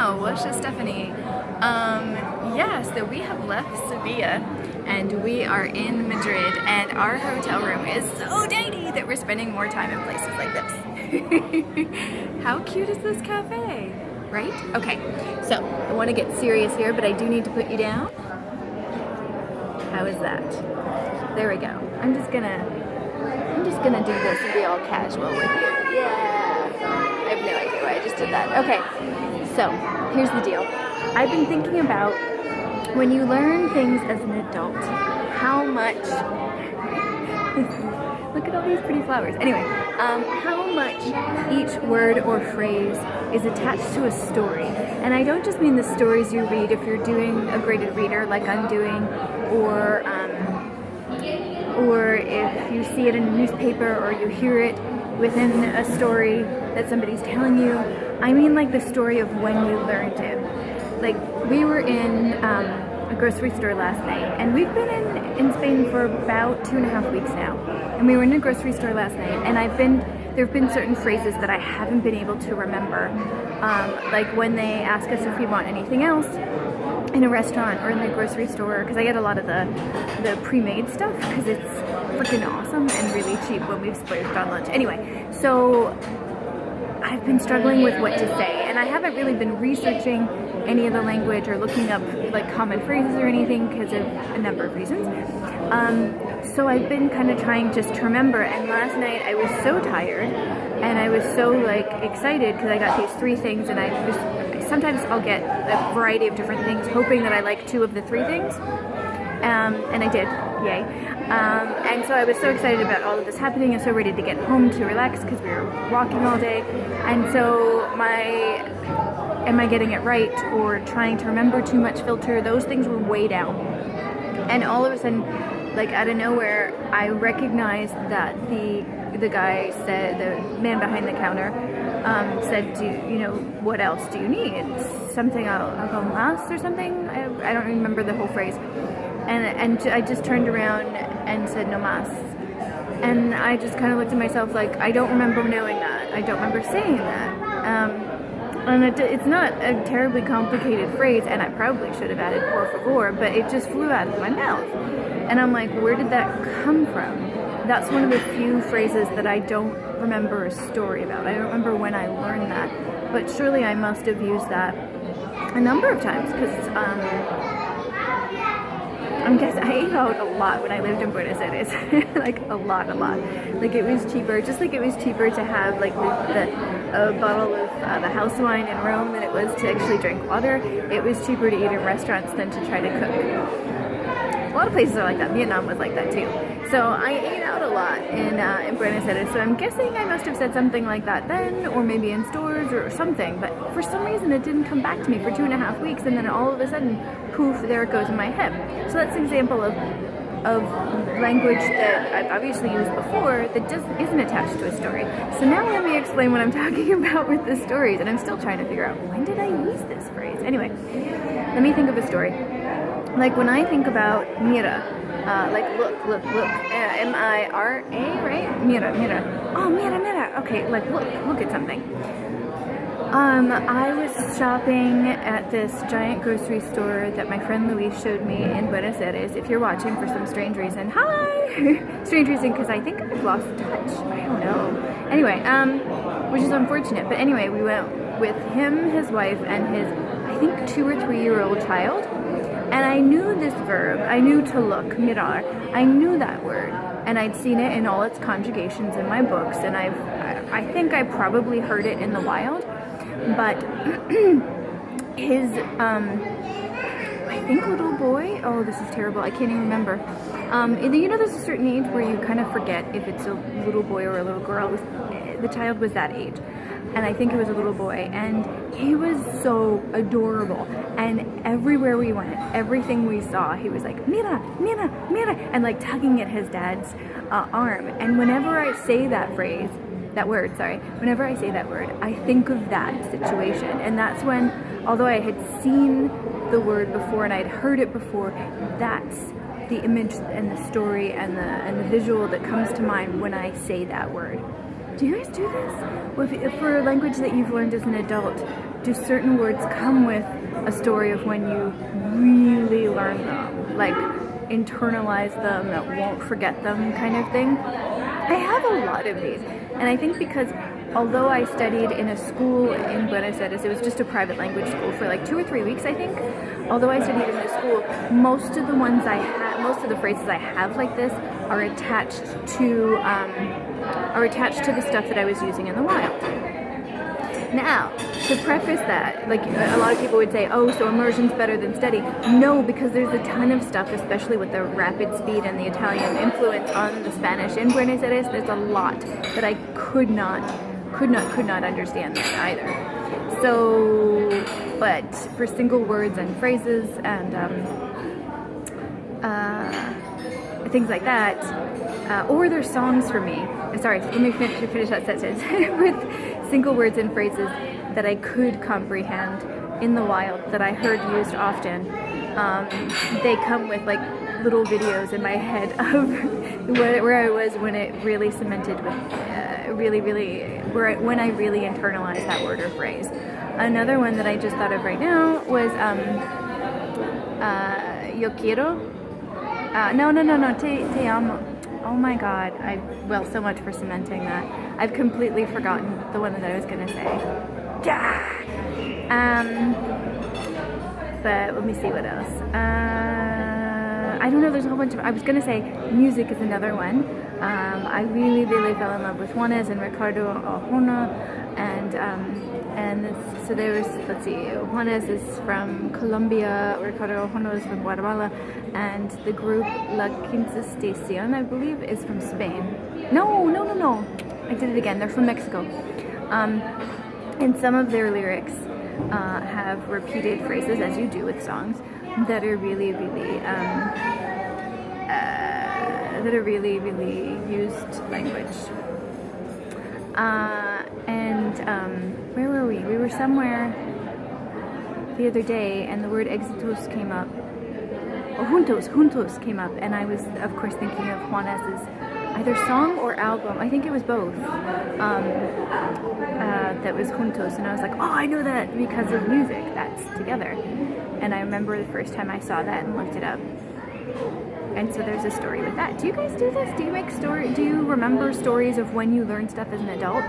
Wow, Washa Stephanie. Yeah, so we have left Sevilla and we are in Madrid, and our hotel room is so tiny that we're spending more time in places like this. How cute is this cafe? Right? Okay, so I want to get serious here, but I do need to put you down. How is that? There we go. I'm just gonna do this and be all casual with you. Yeah. I have no idea why I just did that. Okay. So, here's the deal. I've been thinking about when you learn things as an adult, how much look at all these pretty flowers. Anyway, how much each word or phrase is attached to a story. And I don't just mean the stories you read if you're doing a graded reader like I'm doing, or if you see it in a newspaper or you hear it within a story that somebody's telling you. I mean like the story of when you learned it. Like, we were in a grocery store last night, and we've been in Spain for about 2.5 weeks now. And we were in a grocery store last night, and there have been certain phrases that I haven't been able to remember. Like when they ask us if we want anything else in a restaurant or in the grocery store, because I get a lot of the pre-made stuff because it's freaking awesome and really cheap when we've splurged on lunch. Anyway, so I've been struggling with what to say, and I haven't really been researching any of the language or looking up like common phrases or anything because of a number of reasons. So I've been kind of trying just to remember, and last night I was so tired and I was so like excited because I got these 3 things, and sometimes I'll get a variety of different things hoping that I like 2 of the 3 things. And I did, yay. And so I was so excited about all of this happening and so ready to get home to relax because we were walking all day. And so am I getting it right or trying to remember too much filter, those things were way down. And all of a sudden, like out of nowhere, I recognized that the guy said, the man behind the counter, said, what else do you need? Something, I'll go mas or something? I don't remember the whole phrase. And I just turned around and said no mas. And I just kind of looked at myself like, I don't remember knowing that. I don't remember saying that. And it's not a terribly complicated phrase, and I probably should have added por favor, but it just flew out of my mouth. And I'm like, where did that come from? That's one of the few phrases that I don't remember a story about. I don't remember when I learned that, but surely I must have used that a number of times because I ate out a lot when I lived in Buenos Aires. Like a lot. Like it was cheaper, just like it was cheaper to have like a bottle of the house wine in Rome than it was to actually drink water. It was cheaper to eat in restaurants than to try to cook. A lot of places are like that. Vietnam was like that too. So I ate out a lot in Buenos Aires. So I'm guessing I must have said something like that then, or maybe in stores or something. But for some reason it didn't come back to me for 2.5 weeks, and then all of a sudden, poof, there it goes in my head. So that's an example of language that I've obviously used before that isn't attached to a story. So now let me explain what I'm talking about with the stories, and I'm still trying to figure out when did I use this phrase. Anyway, let me think of a story. Like when I think about mira, like look, M-I-R-A, right? Mira. Oh, mira. Okay, like look at something. I was shopping at this giant grocery store that my friend Luis showed me in Buenos Aires. If you're watching for some strange reason, hi! Strange reason because I think I've lost touch. I don't know. Anyway, which is unfortunate. But anyway, we went with him, his wife, and his, I think, 2 or 3-year-old child. And I knew this verb. I knew to look, mirar. I knew that word. And I'd seen it in all its conjugations in my books. And I think I probably heard it in the wild. But his, I think little boy, oh, this is terrible, I can't even remember. There's a certain age where you kind of forget if it's a little boy or a little girl. The child was that age. And I think it was a little boy, and he was so adorable. And everywhere we went, everything we saw, he was like, mira, and like tugging at his dad's arm. And whenever I say that phrase, whenever I say that word, I think of that situation. And that's when, although I had seen the word before and I'd heard it before, that's the image and the story and the visual that comes to mind when I say that word. Do you guys do this? Well, if for a language that you've learned as an adult, do certain words come with a story of when you really learn them? Like internalize them, that won't forget them kind of thing? I have a lot of these. And I think because although I studied in a school in Buenos Aires, it was just a private language school for like 2 or 3 weeks, I think. Although I studied in this school, most of the ones I have, most of the phrases I have like this are attached to the stuff that I was using in the wild. Now, to preface that, like a lot of people would say, oh, so immersion's better than study. No, because there's a ton of stuff, especially with the rapid speed and the Italian influence on the Spanish in Buenos Aires, there's a lot that I could not understand there either. So, but for single words and phrases and things like that, or there's songs for me. Sorry, let me finish that sentence. With single words and phrases that I could comprehend in the wild, that I heard used often, they come with like little videos in my head of where I was when it really cemented with, when I really internalized that word or phrase. Another one that I just thought of right now was yo quiero. No, te amo. Oh my god, so much for cementing that. I've completely forgotten the one that I was gonna say. Yeah! But let me see what else. I don't know, there's a whole bunch of, I was gonna say music is another one. I really fell in love with Juanes and Ricardo Arjona, so there's, let's see, Juanes is from Colombia, Ricardo Arjona is from Guatemala, and the group La Quinta Estación, I believe, is from Spain. No, I did it again, they're from Mexico. And some of their lyrics have repeated phrases, as you do with songs, that are really used language. Where were we? We were somewhere the other day, and the word éxitos came up. Or juntos came up, and I was, of course, thinking of Juanes's either song or album. I think it was both. That was juntos, and I was like, oh, I know that because of music. That's together. And I remember the first time I saw that and looked it up. And so there's a story with that. Do you guys do this? Do you remember stories of when you learned stuff as an adult?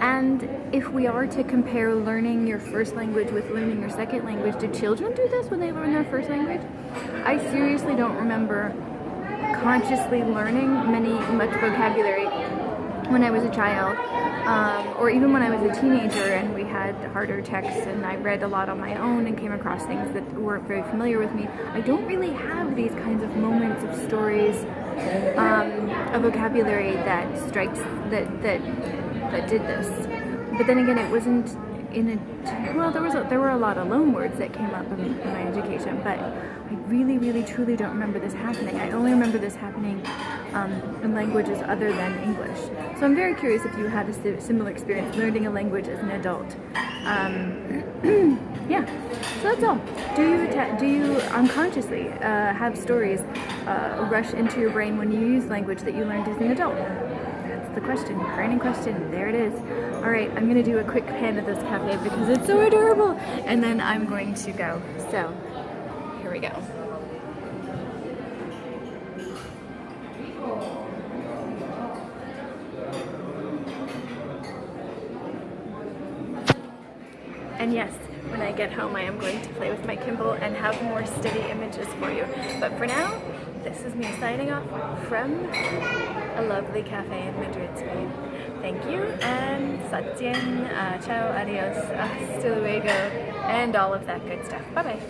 And if we are to compare learning your first language with learning your second language, do children do this when they learn their first language? I seriously don't remember consciously learning much vocabulary when I was a child, or even when I was a teenager and we had harder texts and I read a lot on my own and came across things that weren't very familiar with me. I don't really have these kinds of moments of stories of vocabulary that did this. But then again, it wasn't there were a lot of loan words that came up in my education, but I really truly don't remember this happening. I only remember this happening in languages other than English. So I'm very curious if you had a similar experience learning a language as an adult. Yeah, so that's all. Do you unconsciously have stories rush into your brain when you use language that you learned as an adult? That's the question, burning question. There it is. All right, I'm gonna do a quick pan of this cafe because it's so adorable, and then I'm going to go. So here we go. And yes, when I get home I am going to play with my Kindle and have more steady images for you. But for now, this is me signing off from a lovely cafe in Madrid, Spain. Thank you, and satien, ciao, adios, hasta luego, and all of that good stuff. Bye-bye.